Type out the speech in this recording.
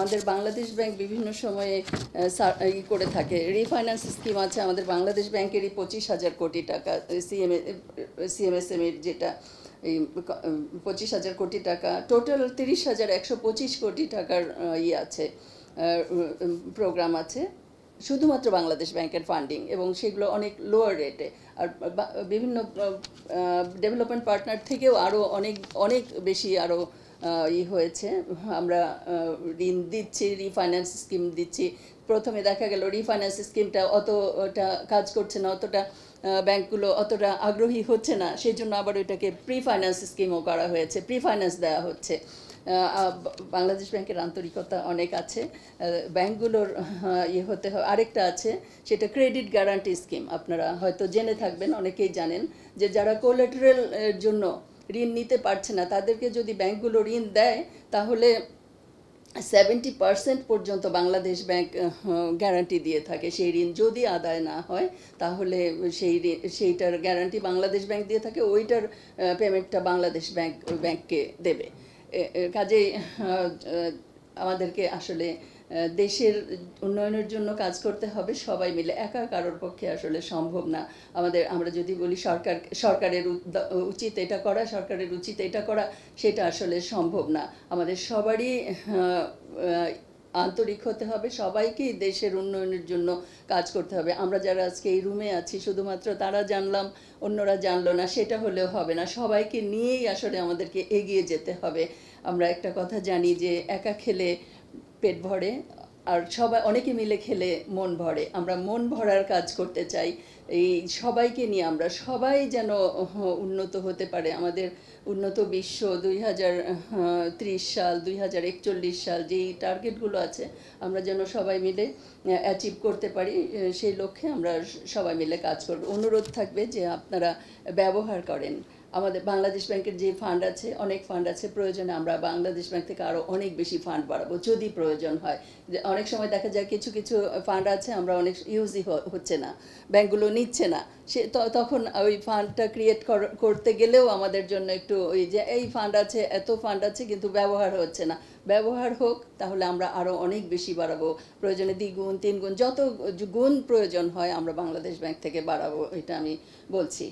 আমাদের বাংলাদেশ ব্যাংক বিভিন্ন সময়ে করে থাকে, রিফাইন্যান্স স্কিম আছে আমাদের বাংলাদেশ ব্যাংকেরই 25,000 কোটি টাকা, সিএমএসএমএর যেটা এই 25,000 কোটি টাকা, টোটাল 30,125 কোটি টাকার আছে, প্রোগ্রাম আছে শুধুমাত্র বাংলাদেশ ব্যাংকের ফান্ডিং, এবং সেগুলো অনেক লোয়ার রেটে। আর বিভিন্ন ডেভেলপমেন্ট পার্টনার থেকেও আরও অনেক অনেক বেশি আরও হয়েছে। আমরা ঋণ দিচ্ছি, রিফাইন্যান্স স্কিম দিচ্ছি। প্রথমে দেখা গেল রিফাইন্যান্স স্কিমটা অতটা কাজ করছে না, অতটা ব্যাংকগুলো অতটা আগ্রহী হচ্ছে না, সেই জন্য আবার ওইটাকে প্রি ফাইন্যান্স স্কিমও করা হয়েছে, প্রি ফাইন্যান্স দেওয়া হচ্ছে। বাংলাদেশ ব্যাংকের আন্তরিকতা অনেক আছে। ব্যাংকগুলোর হতে হয়। আরেকটা আছে, সেটা ক্রেডিট গ্যারান্টি স্কিম। আপনারা হয়তো জেনে থাকবেন, অনেকেই জানেন যে যারা কোলাটেরাল এর জন্য ঋণ নিতে পারছে না, তাদেরকে যদি ব্যাংকগুলো ঋণ দেয় তাহলে 70% পর্যন্ত বাংলাদেশ ব্যাংক গ্যারান্টি দিয়ে থাকে। সেই ঋণ যদি আদায় না হয় তাহলে সেইটার গ্যারান্টি বাংলাদেশ ব্যাংক দিয়ে থাকে, ওইটার পেমেন্টটা বাংলাদেশ ব্যাংককে দেবে। কাজেই আমাদেরকে আসলে দেশের উন্নয়নের জন্য কাজ করতে হবে সবাই মিলে, একা কারোর পক্ষে আসলে সম্ভব না। আমরা যদি বলি সরকারের উচিত এটা করা, সরকারের উচিত এটা করা, সেটা আসলে সম্ভব না। আমাদের সবারই আন্তরিক হতে হবে, সবাইকেই দেশের উন্নয়নের জন্য কাজ করতে হবে। আমরা যারা আজকে এই রুমে আছি শুধুমাত্র তারা জানলাম, অন্যরা জানলো না, সেটা হলেও হবে না। সবাইকে নিয়েই আসলে আমাদেরকে এগিয়ে যেতে হবে। আমরা একটা কথা জানি যে একা খেলে পেট ভরে, আর অনেকে মিলে খেলে মন ভরে। আমরা মন ভরার কাজ করতে চাই। এই সবাইকে নিয়ে আমরা সবাই যেন উন্নত হতে পারে। আমাদের উন্নত বিশ্ব 2030 সাল, 2041 সাল যেই টার্গেটগুলো আছে, আমরা যেন সবাই মিলে অ্যাচিভ করতে পারি, সেই লক্ষ্যে আমরা সবাই মিলে কাজ করব। অনুরোধ থাকবে যে আপনারা ব্যবহার করেন আমাদের বাংলাদেশ ব্যাংকের যে ফান্ড আছে, অনেক ফান্ড আছে, প্রয়োজনে আমরা বাংলাদেশ ব্যাংক থেকে আরও অনেক বেশি ফান্ড বাড়াবো যদি প্রয়োজন হয়। অনেক সময় দেখা যায় কিছু কিছু ফান্ড আছে আমরা অনেক ইউজই হচ্ছে না, ব্যাংকগুলো নিচ্ছে না, তখন ওই ফান্ডটা ক্রিয়েট করতে গেলেও আমাদের জন্য একটু ওই যে এই ফান্ড আছে, এত ফান্ড আছে কিন্তু ব্যবহার হচ্ছে না, ব্যবহার হোক, তাহলে আমরা আরও অনেক বেশি বাড়াবো। প্রয়োজনে দ্বিগুণ তিনগুণ যত গুণ প্রয়োজন হয় আমরা বাংলাদেশ ব্যাংক থেকে বাড়াবো, এটা আমি বলছি।